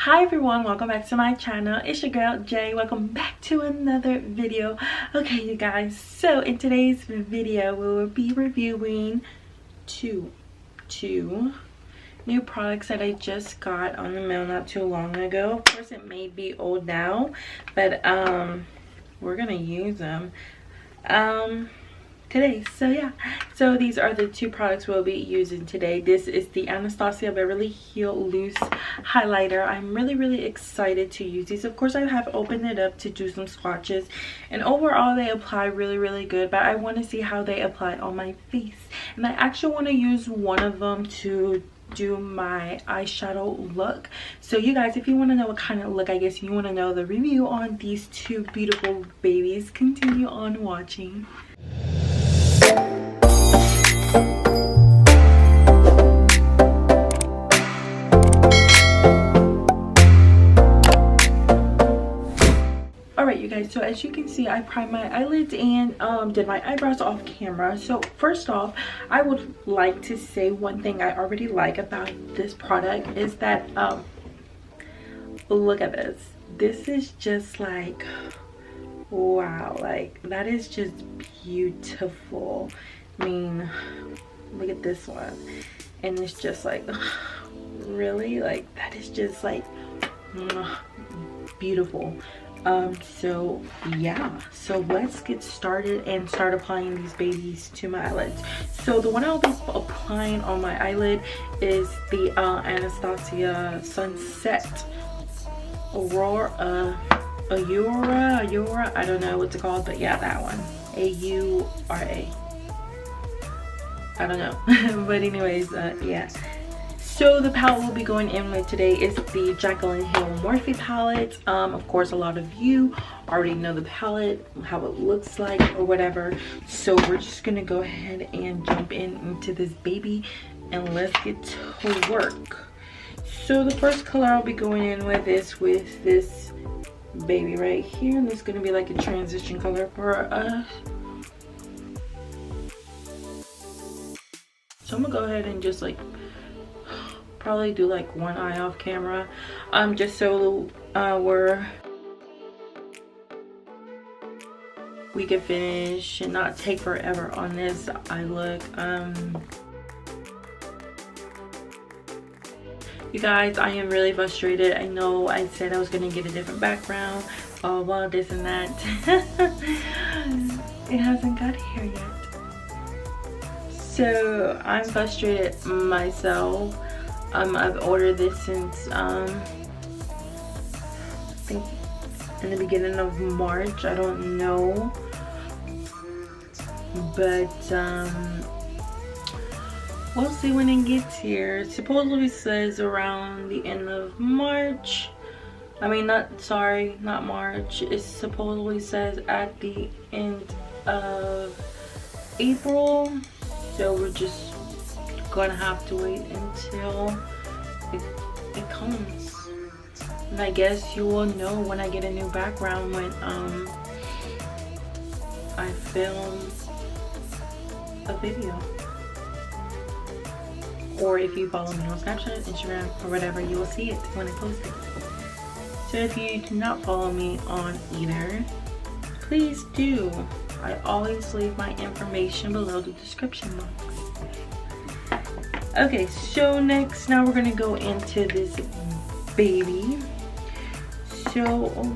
Hi everyone, welcome back to my channel. It's your girl Jay. Welcome back to another video. Okay you guys, so in today's video we will be reviewing two new products that I just got on the mail not too long ago. Of course it may be old now, but we're gonna use them today. So yeah, so these are the two products we'll be using today. This is the Anastasia Beverly Heel Loose Highlighter. I'm really excited to use these. Of course I have opened it up to do some swatches, and overall they apply really good, but I want to see how they apply on my face, and I actually want to use one of them to do my eyeshadow look. So you guys, if you want to know what kind of look, I guess you want to know the review on these two beautiful babies, continue on watching. Alright you guys, so as you can see I primed my eyelids and did my eyebrows off camera. So first off, I would like to say one thing I already like about this product is that look at this. This is just like, wow, like that is just beautiful. I mean, look at this one, and it's just like really, like that is just like beautiful. So yeah, so let's get started and start applying these babies to my eyelids. So the one I'll be applying on my eyelid is the Anastasia Sunset Aurora, I don't know what's it called, but yeah, that one, A-U-R-A, I don't know. But anyways, yeah. So the palette we'll be going in with today is the Jacyln Morphe palette. Of course a lot of you already know the palette, how it looks like or whatever, so we're just gonna go ahead and jump into this baby and let's get to work. So the first color I'll be going in with is with this baby right here, and it's gonna be like a transition color for us. So I'm gonna go ahead and just like probably do like one eye off camera, just so we can finish and not take forever on this eye look. You guys, I am really frustrated. I know I said I was gonna get a different background, well, this and that. It hasn't got here yet, so I'm frustrated myself. I've ordered this since I think in the beginning of March, I don't know, but we'll see when it gets here. It supposedly says around the end of March. I mean, not March. It supposedly says at the end of April, so we're just gonna have to wait until it comes, and I guess you will know when I get a new background when I film a video, or if you follow me on Snapchat, Instagram, or whatever, you will see it when I post it. So if you do not follow me on either, please do. I always leave my information below the description box. Okay, so now we're gonna go into this baby. So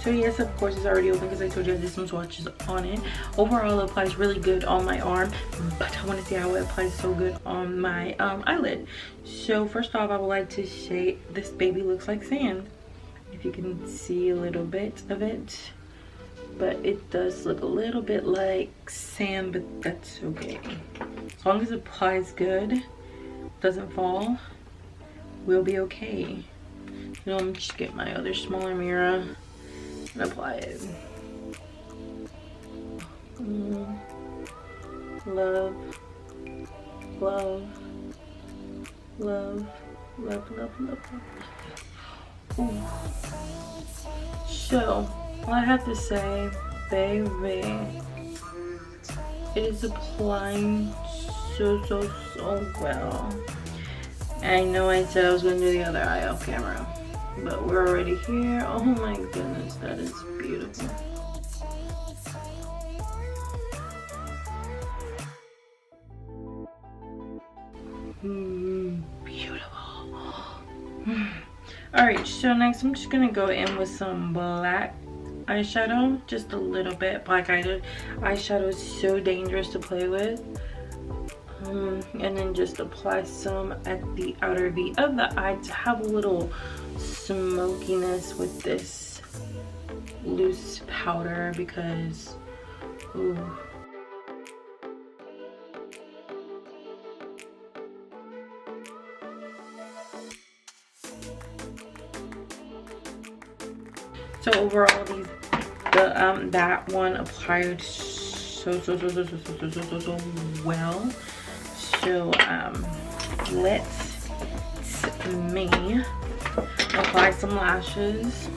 yes, of course it's already open because I told you I did some swatches on it. Overall it applies really good on my arm, but I want to see how it applies so good on my eyelid. So first off, I would like to say this baby looks like sand, if you can see a little bit of it, but it does look a little bit like sand, but that's okay as long as it applies good, doesn't fall, we'll be okay. You know, I'm just get my other smaller mirror and apply it. Love, love, love, love, love, love. Ooh. So all I have to say, baby, it is applying so well. I know I said I was gonna do the other eye off camera, But we're already here. Oh my goodness, that is beautiful. Beautiful. Alright, so next I'm just gonna go in with some black eyeshadow, just a little bit. Black eyeshadow is so dangerous to play with. And then just apply some at the outer V of the eye to have a little smokiness with this loose powder, because ooh. So overall, that one applied so well. So let's me apply some lashes.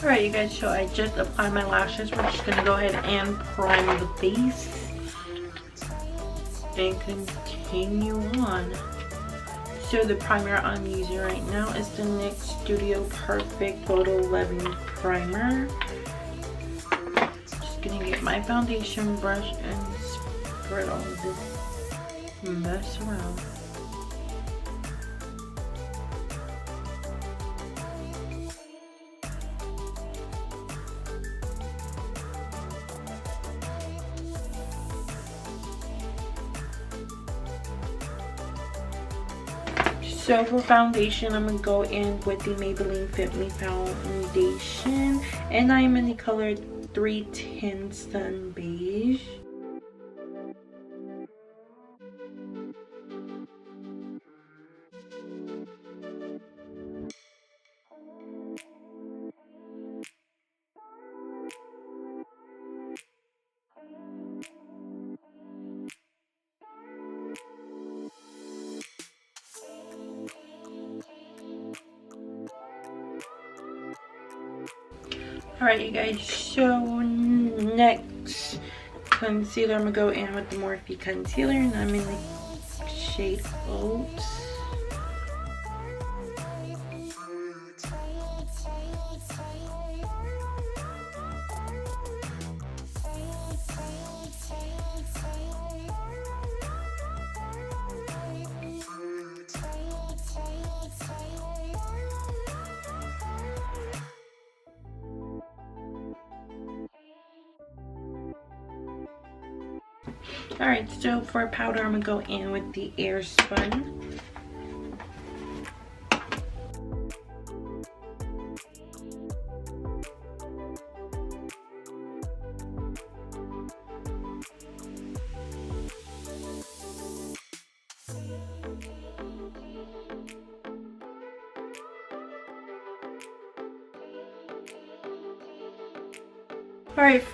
Alright, you guys, so I just applied my lashes. We're just going to go ahead and prime the face and continue on. So the primer I'm using right now is the NYX Studio Perfect Photo 11 Primer. Just going to get my foundation brush and spread all of this mess around. So for foundation, I'm going to go in with the Maybelline Fit Me foundation, and I am in the color 310 Sun Beige. Alright, you guys, so next concealer, I'm going to go in with the Morphe concealer, and I'm in the shade Oats. Alright, so for powder, I'm going to go in with the Airspun. Alright,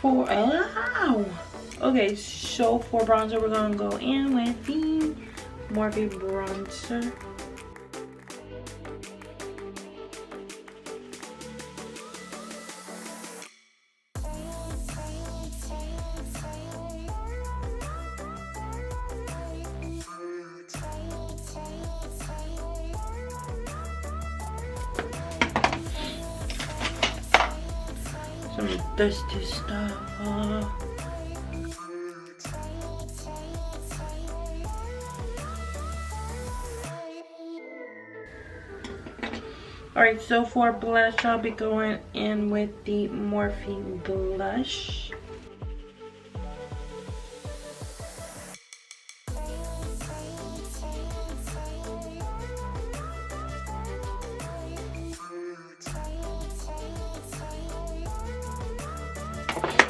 okay, so for bronzer, we're going to go in with the Morphe bronzer. Some dusty stuff off. Alright, so for blush, I'll be going in with the Morphe blush.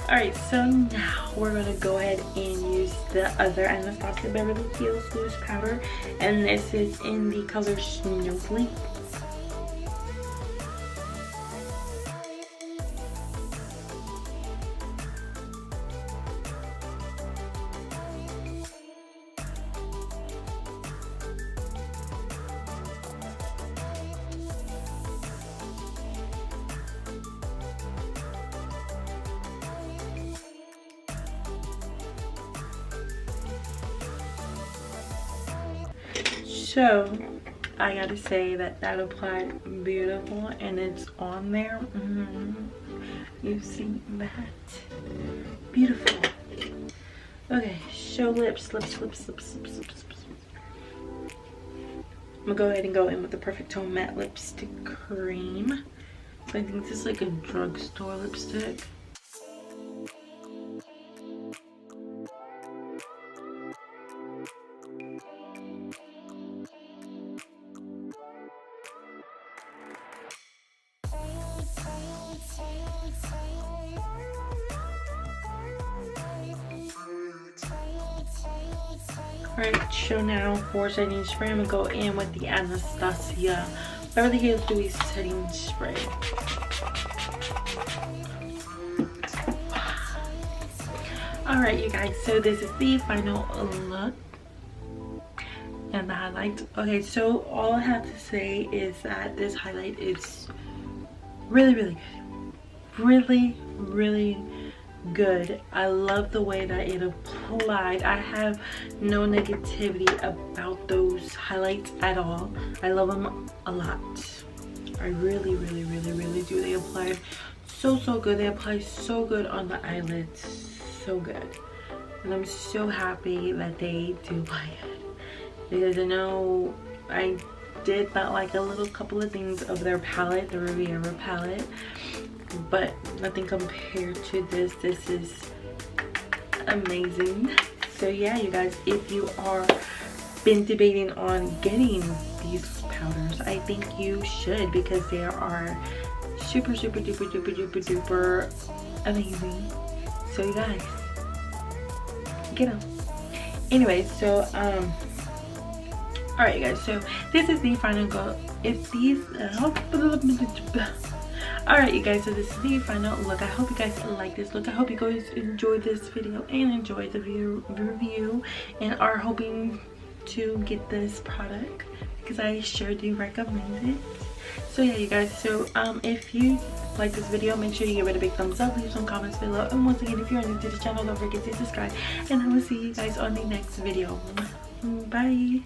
Alright, so now we're going to go ahead and use the other Anastasia Beverly Hills loose powder, and this is in the color Snowflake. So I gotta say that applied beautiful, and it's on there. You see that? Beautiful. Okay, show lips. I'm gonna go ahead and go in with the Perfect Tone Matte Lipstick Cream. So I think this is like a drugstore lipstick. Alright, so now for setting spray, I'm gonna go in with the Anastasia Beverly Hills Dewy Setting Spray. Alright, you guys, so this is the final look and the highlights. Okay, so all I have to say is that this highlight is really good. I love the way that it applied. I have no negativity about those highlights at all. I love them a lot. I really do. They applied so good. They apply so good on the eyelids, so good. And I'm so happy that they do apply it, because I know I did not like a little couple of things of their palette, the Riviera palette, but nothing compared to this. This is amazing. So yeah, you guys, if you are been debating on getting these powders, I think you should, because they are super duper amazing. So you guys, get them. Anyway, so all right, you guys, so this is the final go. If these Alright, you guys, so this is the final look. I hope you guys like this look. I hope you guys enjoyed this video and enjoyed the review and are hoping to get this product, because I sure do recommend it. So yeah, you guys, so if you like this video, make sure you give it a big thumbs up, leave some comments below, and once again, if you're new to the channel, don't forget to subscribe, and I will see you guys on the next video. Bye.